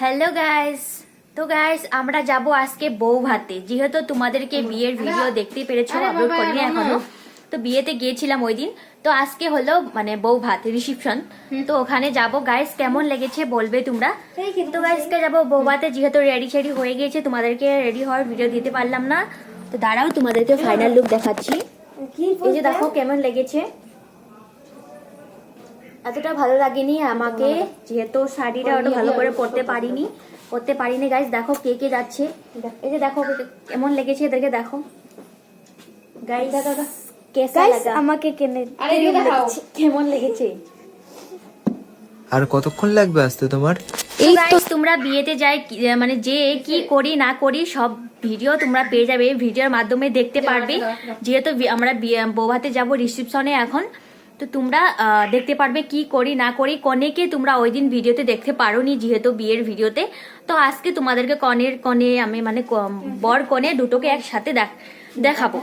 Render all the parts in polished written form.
Hello guys. তো guys আমরা যাব আজকে বউ ভাতে, যেহেতু তোমাদেরকে বিয়ের ভিডিও দেখতে পেরেছো, আপলোড করিনি এখনো। তো বিয়েতে গিয়েছিলাম ওই দিন, তো আজকে হলো মানে বউ ভাত রিসেপশন। তো ওখানে যাব গাইস, কেমন লেগেছে বলবে তোমরা। তো গাইসকে যাবো বউ ভাতে, যেহেতু রেডি শেডি হয়ে গিয়েছে, তোমাদেরকে রেডি হওয়ার ভিডিও দিতে পারলাম না। তো দাঁড়াও তোমাদেরকে ফাইনাল লুক দেখাচ্ছি। এই যে দেখো কেমন লেগেছে। এতটা ভালো লাগেনি আমাকে, যেহেতু শাড়িটা ওটা ভালো করে পরতে পারিনি গাইস। দেখো কে কে যাচ্ছে, এই যে দেখো কেমন লেগেছে, এদেরকে দেখো গাইস। কেসা লাগা আমাকে কেমন লেগেছে। আর কতক্ষণ লাগবে আসতে তোমার? এই তো তোমরা বিয়েতে যাই মানে যে কি করি না করি সব ভিডিও তোমরা পেয়ে যাবে, ভিডিওর মাধ্যমে দেখতে পারবে। যেহেতু আমরা বৌভাতে যাব রিসেপশনে এখন, তো তোমরা দেখতে পারবে কি করি না করি। কনেকে তোমরা ওই দিন ভিডিওতে দেখতে পারোনি, যেহেতু বিয়ের ভিডিওতে। তো আজকে তোমাদেরকে কনে আমি মানে বর কনে দুটোকে একসাথে দেখাবো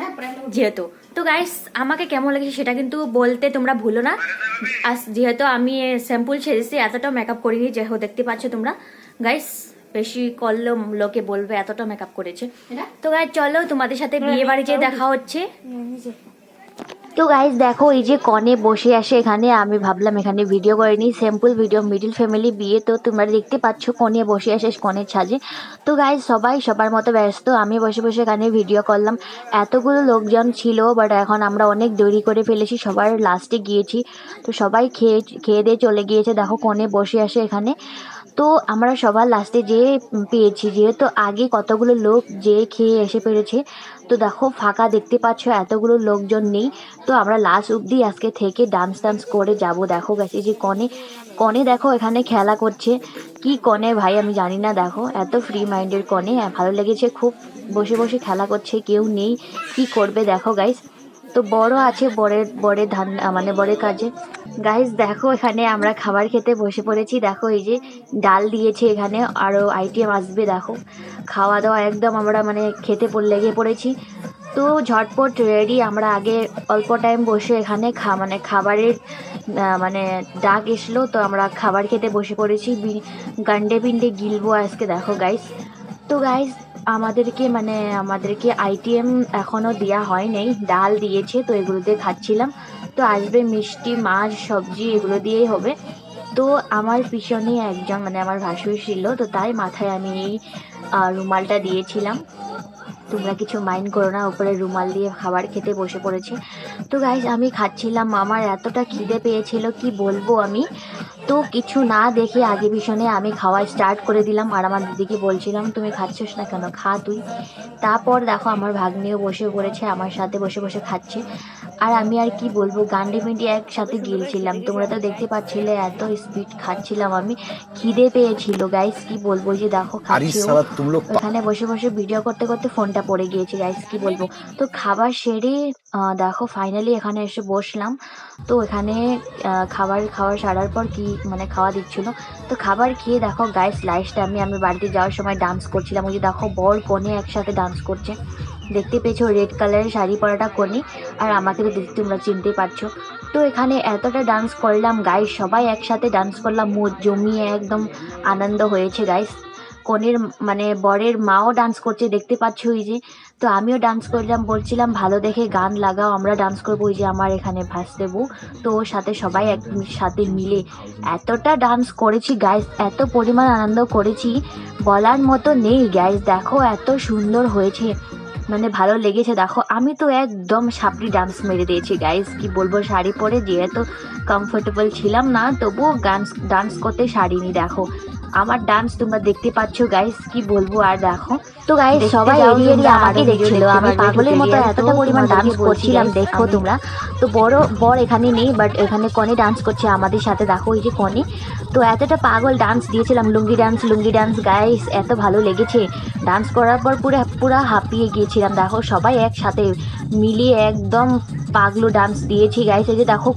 যেহেতু। তো গাইস আমাকে কেমন লেগেছে সেটা কিন্তু বলতে তোমরা ভুলো না। যেহেতু আমি স্যাম্পল সেরেছি, এতটাও মেকআপ করিনি, যেহেতু দেখতে পাচ্ছ তোমরা গাইস। বেশি করলে লোকে বলবে এতটা মেকআপ করেছে। তো গাইস চলো তোমাদের সাথে বিয়ে বাড়ি যেয়ে দেখা হচ্ছে। তো গাইস দেখো এই যে কনে বসে আসে এখানে, আমি ভাবলাম এখানে ভিডিও করিনি, সিম্পল ভিডিও, মিডিল ফ্যামিলি বিয়ে। তো তোমরা দেখতে পাচ্ছ কনে বসে আসে কনের সাজে। তো গাইস সবাই সবার মতো ব্যস্ত, আমি বসে বসে এখানে ভিডিও করলাম। এতগুলো লোকজন ছিল, বাট এখন আমরা অনেক দেরি করে ফেলেছি, সবার লাস্টে গিয়েছি। তো সবাই খেয়ে দিয়ে চলে গিয়েছে। দেখো কনে বসে আসে এখানে। তো আমরা সবার লাস্টে যেয়ে পেয়েছি, যেহেতু আগে কতগুলো লোক যে খেয়ে এসে পেরেছে। তো দেখো ফাঁকা দেখতে পাচ্ছ, এতগুলো লোকজন নেই। তো আমরা লাস্ট অব্দি আজকে থেকে ডান্স করে যাব। দেখো গেছে যে কনে দেখো এখানে খেলা করছে। কি কনে ভাই আমি জানি না, দেখো এত ফ্রি মাইন্ডের কনে, ভালো লেগেছে খুব। বসে বসে খেলা করছে, কেউ নেই, কি করবে দেখো গাইস। তো বড় আছে, বরের ধান মানে বরের কাজে। গাইস দেখো এখানে আমরা খাবার খেতে বসে পড়েছি। দেখো এই যে ডাল দিয়েছে এখানে, আরও আইটেম আসবে। দেখো খাওয়া দাওয়া একদম আমরা মানে খেতে লেগে পড়েছি। তো ঝটপট রেডি, আমরা আগে অল্প টাইম বসে এখানে মানে খাবারের মানে ডাক এসলো, তো আমরা খাবার খেতে বসে পড়েছি। গান্ডে পিন্ডে গিলবো আজকে দেখো গাইস। তো গাইস আমাদেরকে আইটেম এখনও দেওয়া হয় নাই, ডাল দিয়েছে, তো এগুলো দিয়ে খাচ্ছিলাম। তো আসবে মিষ্টি, মাছ, সবজি, এগুলো দিয়েই হবে। তো আমার পিছনে একজন মানে আমার ভাসুর ছিল, তো তাই মাথায় আমি এই রুমালটা দিয়েছিলাম। তোমরা কিছু মাইন্ড করো না, উপরে রুমাল দিয়ে খাবার খেতে বসে পড়েছে। তো গাইজ আমি খাচ্ছিলাম, আমার এতটা খিদে পেয়েছিল কি বলবো আমি। তো কিছু না দেখে আগে পিছনে আমি খাওয়া স্টার্ট করে দিলাম, আর আমার দিদিকে বলছিলাম তুমি খাচ্ছিস না কেন, খা তুই। তারপর দেখো আমার ভাগ্নিও বসে পড়েছে, আমার সাথে বসে বসে খাচ্ছে। আর আমি আর কি বলবো, গান্ডে পিন্ডি একসাথে গিলছিলাম, তোমরা তো দেখতে পাচ্ছিলে এত স্পিড খাচ্ছিলাম আমি, খিদে পেয়েছিল গাইস কি বলবো। যে দেখো খাচ্ছি, এখানে বসে বসে ভিডিও করতে করতে ফোনটা পড়ে গিয়েছে গাইস কি বলবো। তো খাবার সেরে দেখো ফাইনালি এখানে এসে বসলাম। তো এখানে খাবার সারার পর কি মানে খাওয়া দিচ্ছিল। তো খাবার খেয়ে দেখো গাইস লাস্টে আমি বাড়িতে যাওয়ার সময় ডান্স করছিলাম। ওই যে দেখো বর কনে একসাথে ডান্স করছে, দেখতে পেয়েছো রেড কালারের শাড়ি পরাটা কনে, আর আমাকে তো তোমরা চিনতে পারছো। তো এখানে এতটা ডান্স করলাম গাইস, সবাই একসাথে ডান্স করলাম, মুড জমিয়ে একদম আনন্দ হয়েছে গাইস। কনের মানে বরের মাও ডান্স করছে, দেখতে পাচ্ছ ওই যে। তো আমিও ডান্স করলাম, বলছিলাম ভালো দেখে গান লাগাও, আমরা ডান্স করবো। ওই যে আমার এখানে ভাসতে বউ, তো ওর সাথে সবাই সাথে মিলে এতটা ডান্স করেছি গাইস, এত পরিমাণ আনন্দ করেছি বলার মতো নেই গাইস। দেখো এত সুন্দর হয়েছে, মানে ভালো লেগেছে। দেখো আমি তো একদম সাপড়ি ডান্স মেরে দিয়েছি গাইস কি বলবো, শাড়ি পরে যেহেতু কমফোর্টেবল ছিলাম না, তবুও ডান্স করতে ছাড়িনি। দেখো আমার ডান্স তোমরা দেখতে পাচ্ছ গাইস কি বলবো। আর দেখো তো গাইস সবাই এড়িয়ে আমাকে দেখছিল, আমি পাগলের মতো এতটা পরিমাণ ডান্স করছিলাম দেখো তোমরা। তো বর এখানে নেই, বাট এখানে কনে ডান্স করছে আমাদের সাথে। দেখো এই যে কনে, তো এতটা পাগল ডান্স দিয়েছিলাম, লুঙ্গি ডান্স গাইস, এত ভালো লেগেছে। ডান্স করার পর পুরো হাঁপিয়ে গিয়েছিলাম। দেখো সবাই একসাথে মিলিয়ে একদম পাগলো ডান্স দিয়েছি গাইস। এই যে দেখো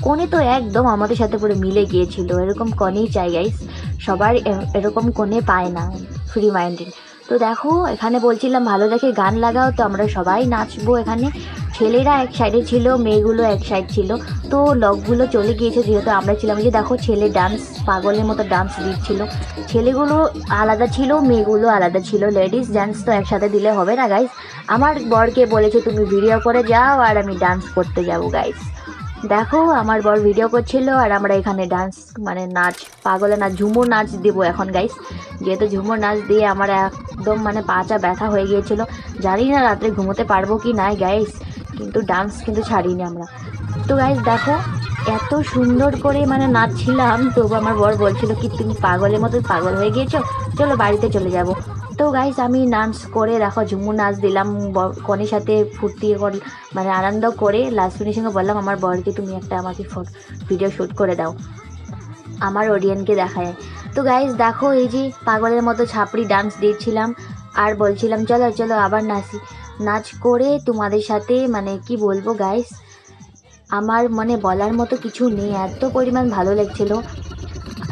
কনে তো একদম আমাদের সাথে পুরো মিলে গিয়েছিল, এরকম কনেই চাই গাইস, সবার এরকম কনে পায় না ফ্রি মাইন্ডেড। তো দেখো এখানে বলছিলাম ভালো দেখে গান লাগাও, তো আমরা সবাই নাচবো এখানে, ছেলেরা এক সাইডে ছিল, মেয়েগুলো এক সাইড ছিল। তো লগগুলো চলে গিয়েছে যেহেতু আমরা ছিলাম। যে দেখো ছেলে ডান্স পাগলের মতো ডান্স দিচ্ছিল, ছেলেগুলো আলাদা ছিল, মেয়েগুলো আলাদা ছিল। লেডিস ডান্স তো একসাথে দিলে হবে না গাইস। আমার বরকে বলেছে তুমি ভিডিও করে যাও আর আমি ডান্স করতে যাবো গাইস। দেখো আমার বর ভিডিও করছিল আর আমরা এখানে ডান্স মানে নাচ, পাগলে নাচ, ঝুমুর নাচ দেবো এখন গাইস। যেহেতু ঝুমুর নাচ দিয়ে আমার একদম মানে পাটা ব্যথা হয়ে গিয়েছিল। জানি না রাত্রে ঘুমোতে পারবো কি না গাইস, কিন্তু ডান্স কিন্তু ছাড়িনি আমরা। তো গাইস দেখো এত সুন্দর করে মানে নাচছিলাম, তবু আমার বর বলছিল কি তুমি পাগলের মতো পাগল হয়ে গিয়েছো, চলো বাড়িতে চলে যাব। তো গাইস আমি ডান্স করে দেখো ঝুমুর নাচ দিলাম, কনের সাথে ফুর্তি মানে আনন্দ করে লাস্ট ফিনিশিংয়ে বললাম আমার বরকে তুমি একটা আমাকে ভিডিও শ্যুট করে দাও, আমার অডিয়েন্সকে দেখায়। তো গাইস দেখো এই যে পাগলের মতো ছাপড়ি ডান্স দিচ্ছিলাম আর বলছিলাম চলো চলো আবার নাচি। নাচ করে তোমাদের সাথে মানে কি বলবো গাইস, আমার মানে বলার মতো কিছু নেই, এত পরিমাণ ভালো লাগছিল।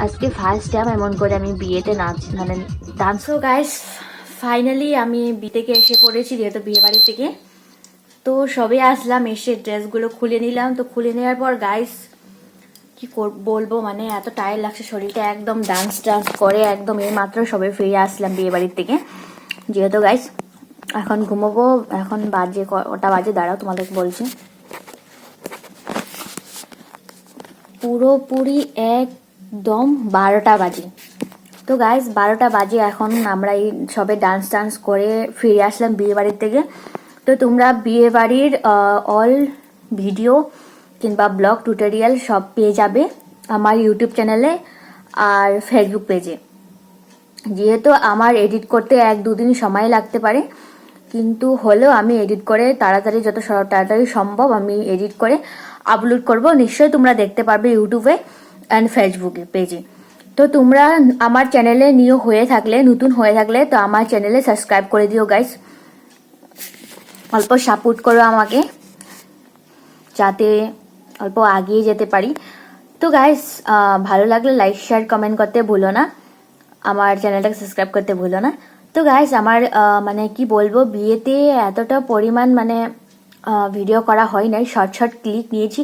আজকে ফার্স্ট টাইম এমন করে আমি বিয়েতে নাচ মানে ডান্সও গাইস। ফাইনালি আমি বিয়ে থেকে এসে পড়েছি যেহেতু বিয়ে বাড়ি থেকে। তো সবে আসলাম, এসে ড্রেসগুলো খুলে নিলাম। তো খুলে নেওয়ার পর গাইস কি বলবো মানে এত টায়ার্ড লাগছে শরীরটা, একদম ডান্স করে একদম এই মাত্র সবে ফিরে আসলাম বিয়ে বাড়ির থেকে। যেহেতু গাইস এখন ঘুমোবো, এখন বাজে ওটা বাজে, দাঁড়াও তোমাদেরকে বলছি। পুরোপুরি একদম 12টা বাজে। তো গাইস 12টা বাজে এখন আমরা এই সবে ডান্স করে ফিরে আসলাম বিয়ে বাড়ির থেকে। তো তোমরা বিয়ে বাড়ির অল ভিডিও কিংবা ব্লগ টিউটোরিয়াল সব পেয়ে যাবে আমার ইউটিউব চ্যানেলে আর ফেসবুক পেজে। যেহেতু আমার এডিট করতে 1-2 দিন সময় লাগতে পারে, কিন্তু হলেও আমি এডিট করে তাড়াতাড়ি যত তাড়াতাড়ি সম্ভব আমি এডিট করে আপলোড করব। নিশ্চয়ই তোমরা দেখতে পারবে ইউটিউবে অ্যান্ড ফেসবুকে পেজে। তো তোমরা আমার চ্যানেলে নতুন হয়ে থাকলে তো আমার চ্যানেলে সাবস্ক্রাইব করে দিও গাইস, অল্প সাপোর্ট করো আমাকে যাতে অল্প আগিয়ে যেতে পারি। তো গাইস ভালো লাগলে লাইক শেয়ার কমেন্ট করতে ভুলো না, আমার চ্যানেলটাকে সাবস্ক্রাইব করতে ভুলো না। তো গাইস আমার মানে কি বলবো, বিয়েতে এতটা পরিমাণ মানে ভিডিও করা হয় নাই, শর্ট ক্লিপ নিয়েছি,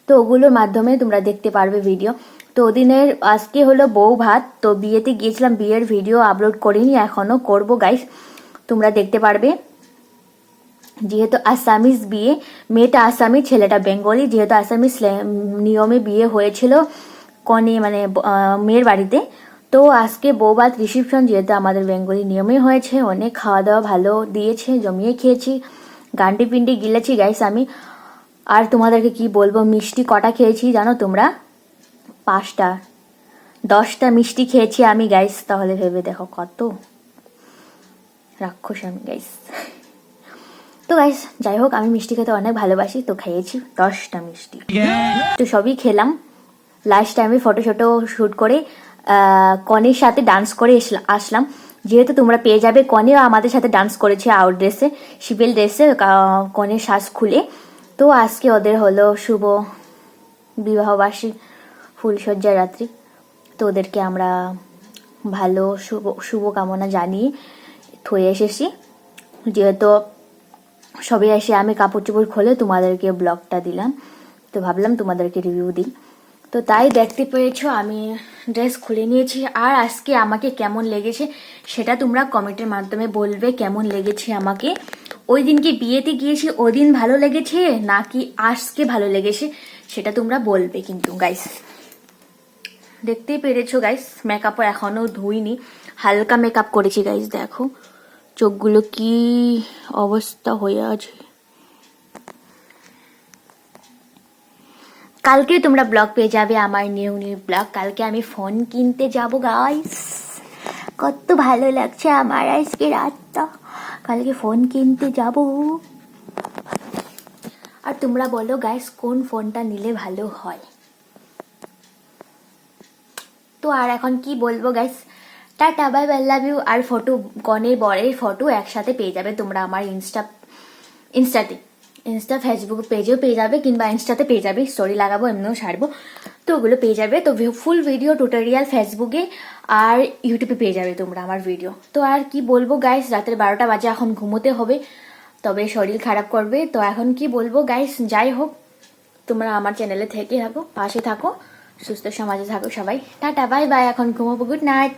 তো ওগুলোর মাধ্যমে তোমরা দেখতে পারবে ভিডিও। তো ওদিনের আজকে হলো বউ ভাত, তো বিয়েতে গিয়েছিলাম, বিয়ের ভিডিও আপলোড করিনি, এখনো করব গাইস, তোমরা দেখতে পারবে। যেহেতু আসামিস বিয়ে, মেয়েটা আসামি ছেলেটা বেঙ্গলি, যেহেতু আসামিস নিয়মে বিয়ে হয়েছিল কনে মানে মেয়ের বাড়িতে। তো আজকে বৌভাত রিসেপশন যেহেতু আমাদের বেঙ্গলি নিয়মে হয়েছে, অনেক খাওয়া দাওয়া ভালো দিয়েছে, জমিয়ে খেয়েছি, গান্ডি পিন্ডি গিলেছি গাইস আমি। আর তোমাদেরকে কি বলবো, মিষ্টি কটা খেয়েছি জানো তোমরা? 5টা 10টা মিষ্টি খেয়েছি আমি গাইস, তাহলে ভেবে দেখো কত রাক্ষস আমি গাইস। তো গাইস যাই হোক আমি মিষ্টি খেতে অনেক ভালোবাসি, তো খেয়েছি 10টা মিষ্টি। তো সবই খেলাম, লাস্ট টাইমে ফটো শ্যুট করে কনের সাথে ডান্স করে আসলাম। যেহেতু তোমরা পেয়ে যাবে, কনেও আমাদের সাথে ডান্স করেছে আউট ড্রেসে, সিভিল ড্রেসে, কনের শ্বাস খুলে। তো আজকে ওদের হলো শুভ বিবাহবার্ষিক ফুলসজ্জার রাত্রি, তো ওদেরকে আমরা ভালো শুভকামনা জানিয়ে থয়ে এসেছি। যেহেতু সবে এসে আমি কাপড় চোপড় খুলে তোমাদেরকে ব্লগটা দিলাম, তো ভাবলাম তোমাদেরকে রিভিউ দিই। তো তাই দেখতে পেয়েছো আমি ড্রেস খুলে নিয়েছি। আর আজকে আমাকে কেমন লেগেছে সেটা তোমরা কমেন্টের মাধ্যমে বলবে, কেমন লেগেছে আমাকে। ওই দিনকে বিয়েতে গিয়েছি ওই দিন ভালো লেগেছে নাকি আজকে ভালো লেগেছে সেটা তোমরা বলবে কিন্তু গাইস। দেখতেই পেরেছো গাইস, মেকআপও এখনো ধুইনি, হালকা মেকআপ করেছি গাইস। দেখো চোখগুলো কি অবস্থা হয়ে আছে। কালকে তোমরা ব্লগ পেয়ে যাবে আমার নিউ ব্লগ। কালকে আমি ফোন কিনতে যাব গাইস, কত ভালো লাগছে আমার আজকে রাতটা, কালকে ফোন কিনতে যাব। আর তোমরা বলো গাইস কোন ফোনটা নিলে ভালো হয়। তো আর এখন কি বলবো guys, tata bye bye, love you. আর ফটো কনের বরের ফটো একসাথে পেয়ে যাবে তোমরা আমার ইনস্টা ফেসবুক পেজেও পেয়ে যাবে, কিংবা ইনস্টাতে পেয়ে যাবে, স্টোরি লাগাবো এমনিও ছাড়বো, তো ওগুলো পেয়ে যাবে। তো ফুল ভিডিও টিউটোরিয়াল ফেসবুকে আর ইউটিউবে পেয়ে যাবে তোমরা আমার ভিডিও। তো আর কি বলবো গাইস, রাতের 12টা বাজে, এখন ঘুমোতে হবে। তবে শরীর খারাপ করবে। তো এখন কি বলবো গাইস, যাই হোক তোমরা আমার চ্যানেলে থেকে থাকো, পাশে থাকো, সুস্থ সমাজে থাকো সবাই। টাটা বাই বাই, এখন ঘুমাবো, গুড নাইট।